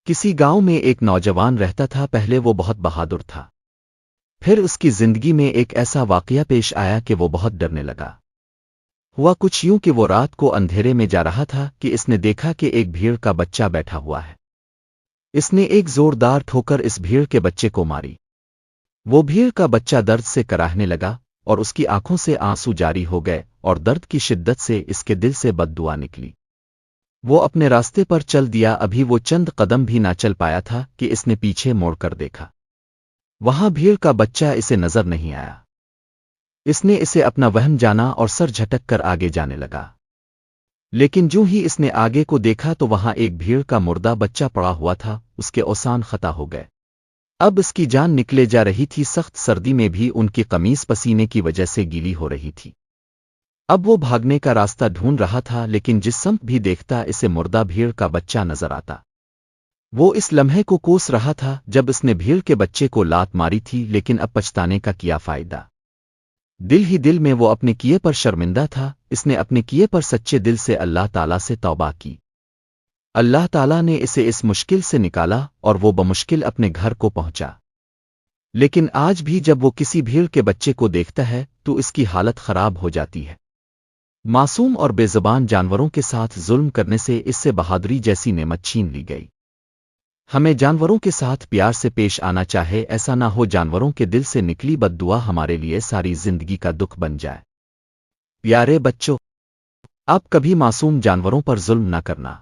کسی گاؤں میں ایک نوجوان رہتا تھا۔ پہلے وہ بہت بہادر تھا، پھر اس کی زندگی میں ایک ایسا واقعہ پیش آیا کہ وہ بہت ڈرنے لگا۔ ہوا کچھ یوں کہ وہ رات کو اندھیرے میں جا رہا تھا کہ اس نے دیکھا کہ ایک بھیڑ کا بچہ بیٹھا ہوا ہے۔ اس نے ایک زوردار ٹھوکر اس بھیڑ کے بچے کو ماری۔ وہ بھیڑ کا بچہ درد سے کراہنے لگا اور اس کی آنکھوں سے آنسو جاری ہو گئے اور درد کی شدت سے اس کے دل سے بد دعا نکلی۔ وہ اپنے راستے پر چل دیا۔ ابھی وہ چند قدم بھی نہ چل پایا تھا کہ اس نے پیچھے موڑ کر دیکھا۔ وہاں بھیڑ کا بچہ اسے نظر نہیں آیا۔ اس نے اسے اپنا وہم جانا اور سر جھٹک کر آگے جانے لگا۔ لیکن جو ہی اس نے آگے کو دیکھا تو وہاں ایک بھیڑ کا مردہ بچہ پڑا ہوا تھا۔ اس کے اوسان خطا ہو گئے، اب اس کی جان نکلے جا رہی تھی۔ سخت سردی میں بھی ان کی قمیص پسینے کی وجہ سے گیلی ہو رہی تھی۔ اب وہ بھاگنے کا راستہ ڈھونڈ رہا تھا، لیکن جس سمت بھی دیکھتا اسے مردہ بھیڑ کا بچہ نظر آتا۔ وہ اس لمحے کو کوس رہا تھا جب اس نے بھیڑ کے بچے کو لات ماری تھی، لیکن اب پچھتانے کا کیا فائدہ؟ دل ہی دل میں وہ اپنے کیے پر شرمندہ تھا۔ اس نے اپنے کیے پر سچے دل سے اللہ تعالیٰ سے توبہ کی۔ اللہ تعالیٰ نے اسے اس مشکل سے نکالا اور وہ بمشکل اپنے گھر کو پہنچا۔ لیکن آج بھی جب وہ کسی بھیڑ کے بچے کو دیکھتا ہے تو اس کی حالت خراب ہو جاتی ہے۔ معصوم اور بے زبان جانوروں کے ساتھ ظلم کرنے سے اس سے بہادری جیسی نعمت چھین لی گئی۔ ہمیں جانوروں کے ساتھ پیار سے پیش آنا چاہے، ایسا نہ ہو جانوروں کے دل سے نکلی بد دعا ہمارے لیے ساری زندگی کا دکھ بن جائے۔ پیارے بچوں، آپ کبھی معصوم جانوروں پر ظلم نہ کرنا۔